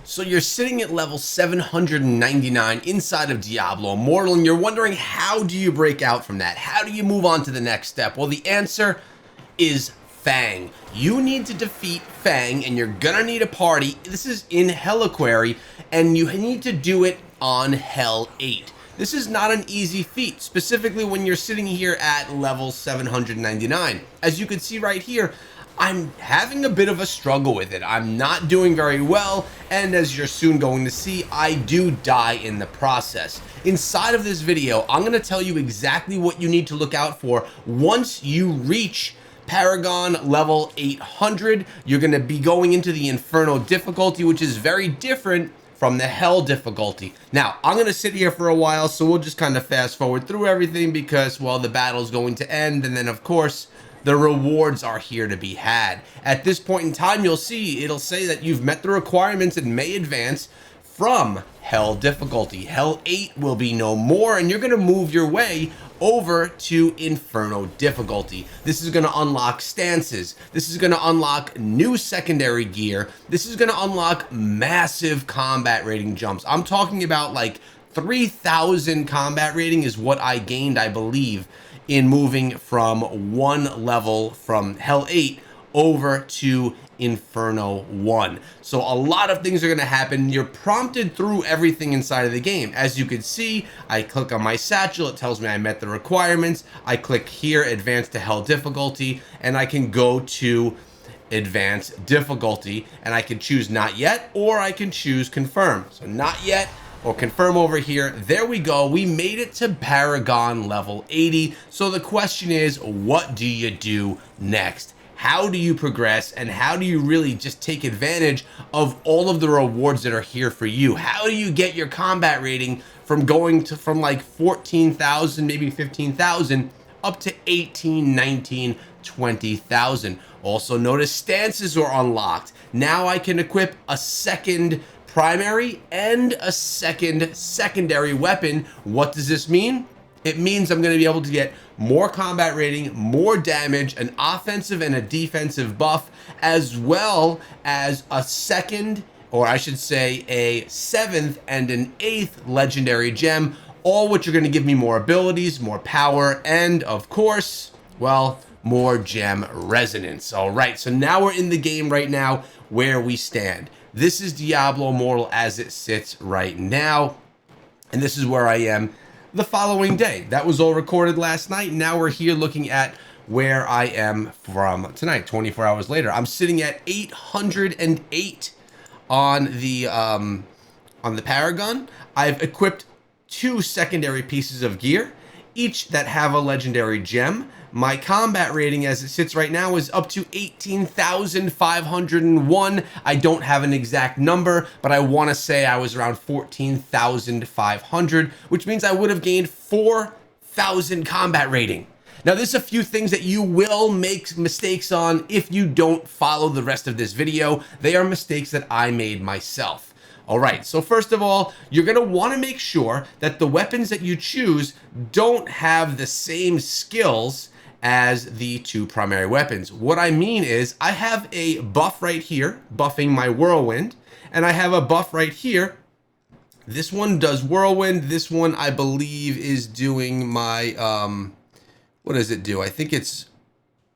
So you're sitting at level 799 inside of Diablo Immortal, and you're wondering, how do you break out from that? How do you move on to the next step? Well, the answer is Fang. You need to defeat Fang, and you're gonna need a party. This is in Helliquary, and you need to do it on Hell 8. This is not an easy feat, specifically when you're sitting here at level 799. As you can see right here, I'm having a bit of a struggle with it. I'm not doing very well, and as you're soon going to see, I do die in the process. Inside of this video, I'm going to tell you exactly what you need to look out for once you reach Paragon level 800. You're going to be going into the Inferno difficulty, which is very different from the Hell difficulty. Now, I'm going to sit here for a while, so we'll just kind of fast forward through everything because, well, the battle's going to end, and then, of course, the rewards are here to be had. At this point in time, you'll see it'll say that you've met the requirements and may advance from Hell difficulty. Hell 8 will be no more, and you're going to move your way over to Inferno difficulty. This is going to unlock stances. This is going to unlock new secondary gear. This is going to unlock massive combat rating jumps. I'm talking about like 3,000 combat rating is what I gained, I believe, in moving from one level from Hell 8 over to Inferno 1. So a lot of things are going to happen. You're prompted through everything inside of the game. As you can see, I click on my satchel. It tells me I met the requirements. I click here, advance to Hell difficulty, and I can go to advanced difficulty, and I can choose not yet, or I can choose confirm. So not yet, or confirm over here. There we go. We made it to Paragon level 80. So the question is, what do you do next? How do you progress, and how do you really just take advantage of all of the rewards that are here for you? How do you get your combat rating from going to from like 14,000, maybe 15,000 up to 18, 19, 20,000? Also notice stances are unlocked. Now I can equip a second primary and a second secondary weapon. What does this mean? It means I'm going to be able to get more combat rating, more damage, an offensive and a defensive buff, as well as a second, or I should say a seventh and an eighth legendary gem, all which are going to give me more abilities, more power, and of course, well, more gem resonance. All right, so now we're in the game right now where we stand. This is Diablo Immortal as it sits right now, and this is where I am the following day. That was all recorded last night. Now we're here looking at where I am from tonight, 24 hours later. I'm sitting at 808 on the Paragon. I've equipped 2 secondary pieces of gear, each that have a legendary gem. My combat rating as it sits right now is up to 18,501. I don't have an exact number, but I want to say I was around 14,500, which means I would have gained 4,000 combat rating. Now, there's a few things that you will make mistakes on if you don't follow the rest of this video. They are mistakes that I made myself. All right, so first of all, you're going to want to make sure that the weapons that you choose don't have the same skills as the 2 primary weapons. What I mean is I have a buff right here, buffing my whirlwind, and I have a buff right here. This one does whirlwind. This one, I believe, is doing my, what does it do? I think it's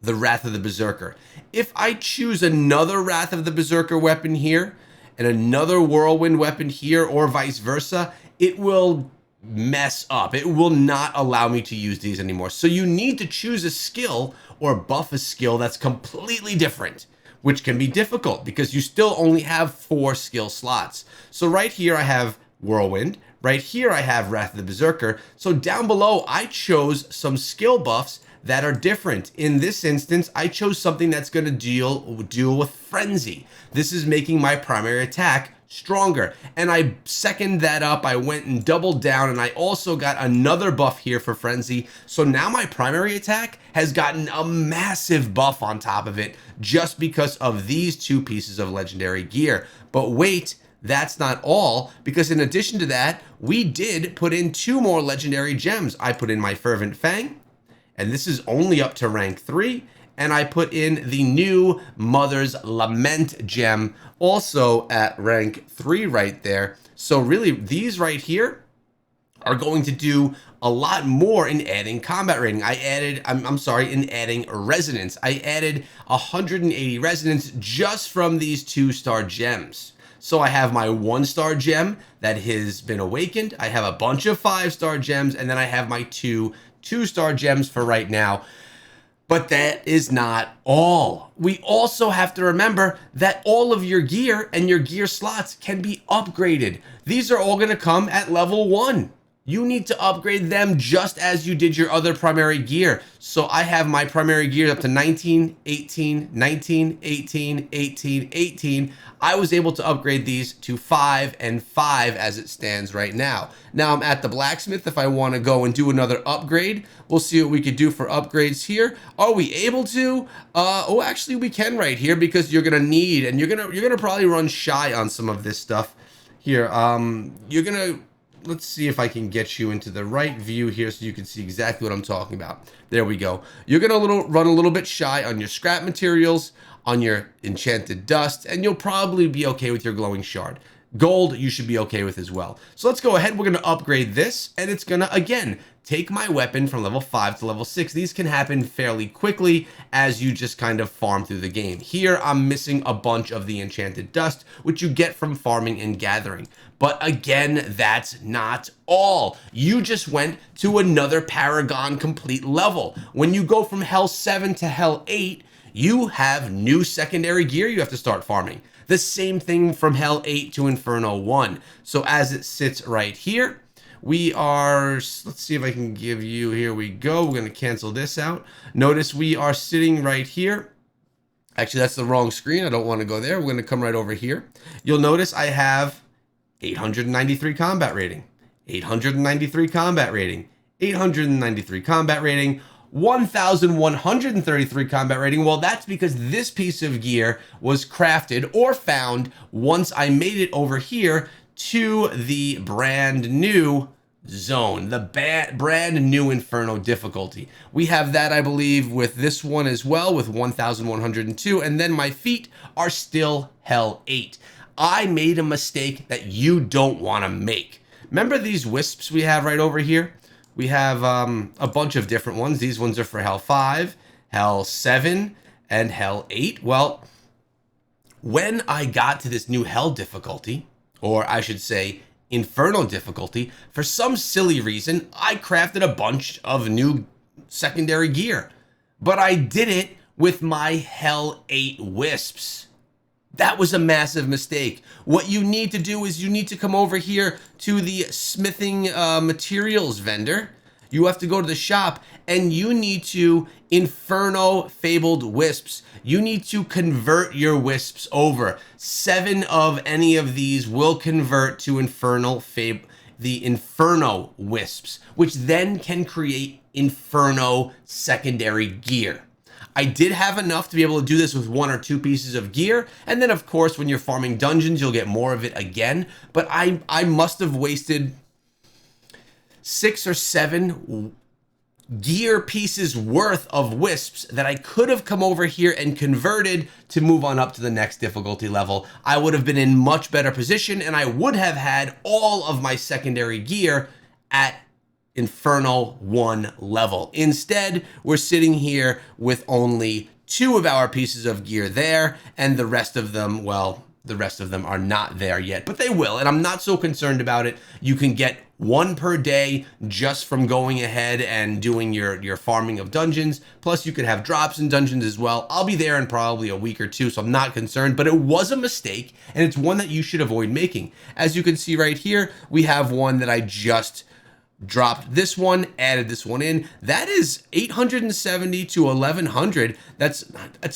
the Wrath of the Berserker. If I choose another Wrath of the Berserker weapon here and another whirlwind weapon here, or vice versa, it will mess up. It will not allow me to use these anymore. So you need to choose a skill or buff a skill that's completely different, which can be difficult because you still only have 4 skill slots. So right here I have Whirlwind. Right here I have Wrath of the Berserker. So down below I chose some skill buffs that are different. In this instance, I chose something that's going to deal with Frenzy. This is making my primary attack stronger, and I second that up. I went and doubled down, and I also got another buff here for Frenzy. So now my primary attack has gotten a massive buff on top of it just because of these 2 pieces of legendary gear. But wait, that's not all, because in addition to that, we did put in 2 more legendary gems. I put in my Fervent Fang, and this is only up to rank 3, and I put in the new Mother's Lament gem, also at rank 3 right there. So really, these right here are going to do a lot more in adding combat rating. In adding resonance. I added 180 resonance just from these 2-star gems. So I have my 1-star gem that has been awakened. I have a bunch of 5-star gems, and then I have my 2-star gems for right now. But that is not all. We also have to remember that all of your gear and your gear slots can be upgraded. These are all going to come at level 1. You need to upgrade them just as you did your other primary gear. So I have my primary gear up to 19, 18, 19, 18, 18, 18. I was able to upgrade these to 5 and 5 as it stands right now. Now I'm at the blacksmith if I want to go and do another upgrade. We'll see what we could do for upgrades here. Are we able to? Oh, actually we can right here, because you're gonna need, and you're gonna probably run shy on some of this stuff here. Let's see if I can get you into the right view here so you can see exactly what I'm talking about. There we go. You're going to run a little bit shy on your scrap materials, on your enchanted dust, and you'll probably be okay with your glowing shard. Gold, you should be okay with as well. So let's go ahead. We're going to upgrade this, and it's going to, again, take my weapon from level 5 to level 6. These can happen fairly quickly as you just kind of farm through the game. Here, I'm missing a bunch of the enchanted dust, which you get from farming and gathering. But again, that's not all. You just went to another Paragon complete level. When you go from Hell 7 to Hell 8, you have new secondary gear you have to start farming. The same thing from Hell 8 to Inferno 1. So as it sits right here, we are, let's see if I can give you, here we go. We're going to cancel this out. Notice we are sitting right here. Actually, that's the wrong screen. I don't want to go there. We're going to come right over here. You'll notice I have 893 combat rating, 893 combat rating, 893 combat rating, 1,133 combat rating. Well, that's because this piece of gear was crafted or found once I made it over here to the brand new zone, the brand new Inferno difficulty. We have that, I believe, with this one as well, with 1,102, and then my feet are still Hell 8. I made a mistake that you don't want to make. Remember these wisps we have right over here? We have a bunch of different ones. These ones are for Hell 5, Hell 7, and Hell 8. Well, when I got to this new Hell difficulty, or I should say Inferno difficulty, for some silly reason, I crafted a bunch of new secondary gear. But I did it with my Hell 8 wisps. That was a massive mistake. What you need to do is you need to come over here to the smithing materials vendor. You have to go to the shop and you need to Inferno Fabled Wisps. You need to convert your wisps over. 7 of any of these will convert to the Inferno Wisps, which then can create Inferno secondary gear. I did have enough to be able to do this with 1 or 2 pieces of gear. And then, of course, when you're farming dungeons, you'll get more of it again. But I must have wasted 6 or 7 gear pieces worth of wisps that I could have come over here and converted to move on up to the next difficulty level. I would have been in much better position, and I would have had all of my secondary gear at Inferno 1 level. Instead, we're sitting here with only 2 of our pieces of gear there, and the rest of them, well, the rest of them are not there yet, but they will, and I'm not so concerned about it. You can get 1 per day just from going ahead and doing your farming of dungeons. Plus, you could have drops in dungeons as well. I'll be there in probably a week or 2, so I'm not concerned, but it was a mistake, and it's one that you should avoid making. As you can see right here, we have one that I just dropped this one, added this one in. That is 870 to 1100. That's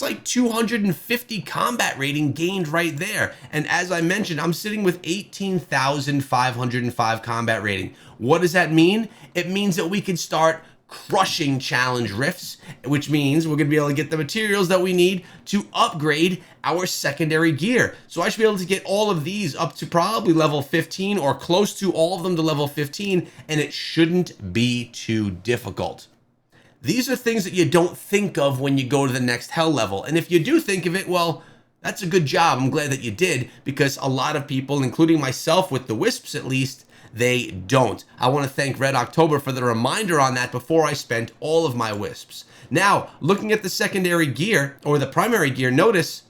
like 250 combat rating gained right there. And as I mentioned, I'm sitting with 18,505 combat rating. What does that mean? It means that we can start crushing challenge rifts, which means we're going to be able to get the materials that we need to upgrade our secondary gear. So I should be able to get all of these up to probably level 15 or close to all of them to level 15, and it shouldn't be too difficult. These are things that you don't think of when you go to the next hell level. And if you do think of it, well, that's a good job. I'm glad that you did, because a lot of people, including myself with the wisps at least, they don't. I want to thank Red October for the reminder on that before I spent all of my wisps. Now, looking at the secondary gear, or the primary gear, notice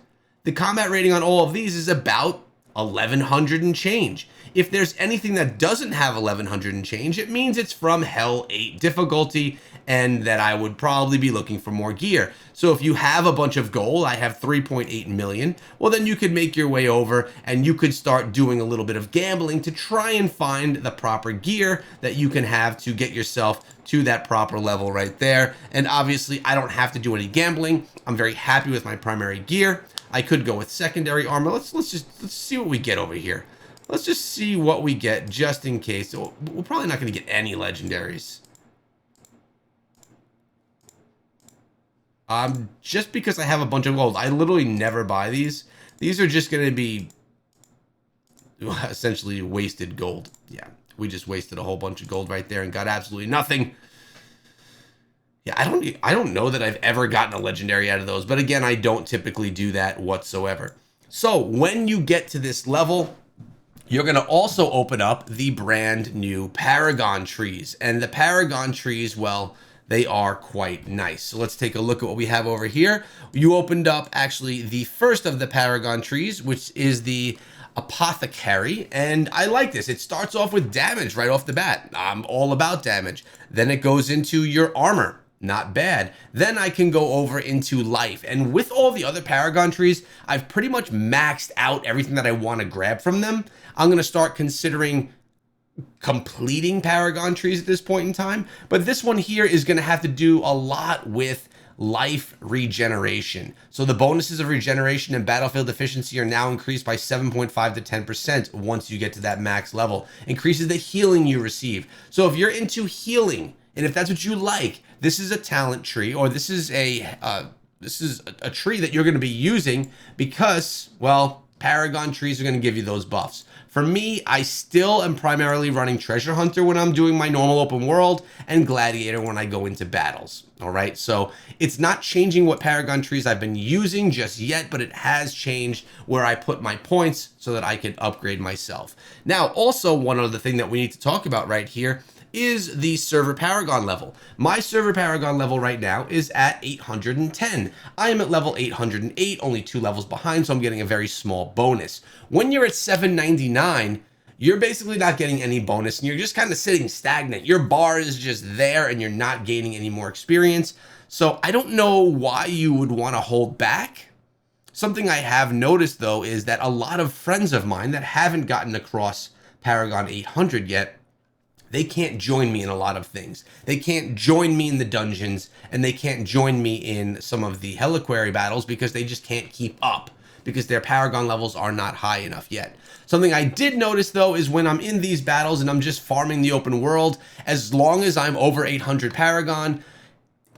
the combat rating on all of these is about 1100 and change. If there's anything that doesn't have 1100 and change, it means it's from Hell 8 difficulty, and that I would probably be looking for more gear. So if you have a bunch of gold, I have 3.8 million, well then you could make your way over and you could start doing a little bit of gambling to try and find the proper gear that you can have to get yourself to that proper level right there. And obviously I don't have to do any gambling. I'm very happy with my primary gear. I could go with secondary armor. Let's see what we get over here. Let's just see what we get just in case. We're probably not going to get any legendaries. Just because I have a bunch of gold. I literally never buy these. These are just going to be essentially wasted gold. Yeah, we just wasted a whole bunch of gold right there and got absolutely nothing. Yeah, I don't know that I've ever gotten a legendary out of those, but again, I don't typically do that whatsoever. So when you get to this level, you're going to also open up the brand new Paragon trees. And the Paragon trees, well, they are quite nice. So let's take a look at what we have over here. You opened up actually the first of the Paragon trees, which is the Apothecary, and I like this. It starts off with damage right off the bat. I'm all about damage. Then it goes into your armor. Not bad. Then I can go over into life. And with all the other Paragon trees, I've pretty much maxed out everything that I want to grab from them. I'm going to start considering completing Paragon trees at this point in time. But this one here is going to have to do a lot with life regeneration. So the bonuses of regeneration and battlefield efficiency are now increased by 7.5 to 10% once you get to that max level. Increases the healing you receive. So if you're into healing, and if that's what you like, this is a talent tree, or this is a tree that you're going to be using because, well, Paragon trees are going to give you those buffs. For me, I still am primarily running Treasure Hunter when I'm doing my normal open world, and Gladiator when I go into battles. All right, so it's not changing what Paragon trees I've been using just yet, but it has changed where I put my points so that I can upgrade myself. Now, also one other thing that we need to talk about right here is the server Paragon level. My server Paragon level right now is at 810. I am at level 808, only 2 levels behind, so I'm getting a very small bonus. When you're at 799, you're basically not getting any bonus, and you're just kind of sitting stagnant. Your bar is just there, and you're not gaining any more experience. So I don't know why you would want to hold back. Something I have noticed, though, is that a lot of friends of mine that haven't gotten across Paragon 800 yet, they can't join me in a lot of things. They can't join me in the dungeons, and they can't join me in some of the Heliquary battles because they just can't keep up, because their Paragon levels are not high enough yet. Something I did notice, though, is when I'm in these battles and I'm just farming the open world, as long as I'm over 800 Paragon,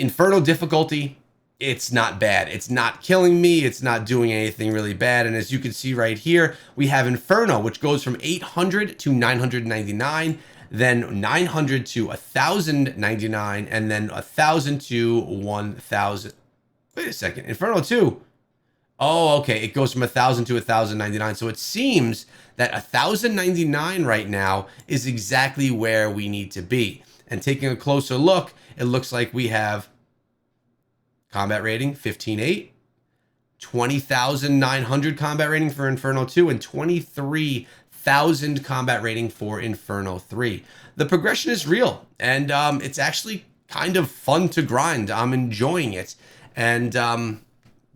Inferno difficulty, it's not bad. It's not killing me. It's not doing anything really bad. And as you can see right here, we have Inferno, which goes from 800 to 999. Then 900 to 1,099, and then 1,000 to 1,000. Wait a second, Inferno 2. Oh, okay, it goes from 1,000 to 1,099. So it seems that 1,099 right now is exactly where we need to be. And taking a closer look, it looks like we have combat rating 15.8, 20,900 combat rating for Inferno 2, and 23,000 combat rating for Inferno 3. The progression is real, and it's actually kind of fun to grind. I'm enjoying it, and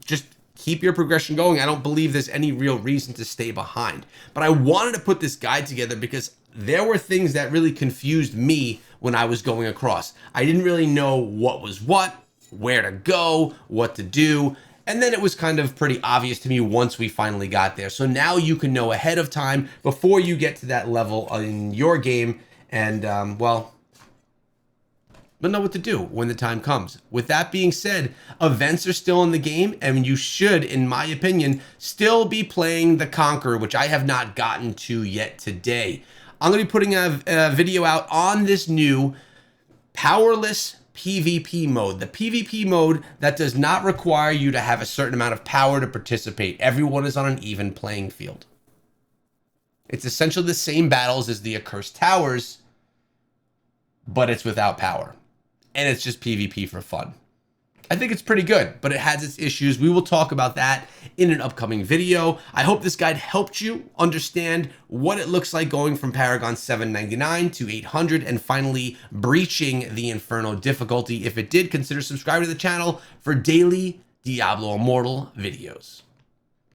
just keep your progression going. I don't believe there's any real reason to stay behind. But I wanted to put this guide together because there were things that really confused me when I was going across. I didn't really know what was what, where to go, what to do. And then it was kind of pretty obvious to me once we finally got there. So now you can know ahead of time before you get to that level in your game, and well, but know what to do when the time comes. With that being said, events are still in the game, and you should, in my opinion, still be playing the Conqueror, which I have not gotten to yet today. I'm going to be putting a video out on this new Powerless PvP mode. The PvP mode that does not require you to have a certain amount of power to participate. Everyone is on an even playing field. It's essentially the same battles as the Accursed Towers, but it's without power. And it's just PvP for fun. I think it's pretty good, but it has its issues. We will talk about that in an upcoming video. I hope this guide helped you understand what it looks like going from Paragon 799 to 800 and finally breaching the Inferno difficulty. If it did, consider subscribing to the channel for daily Diablo Immortal videos.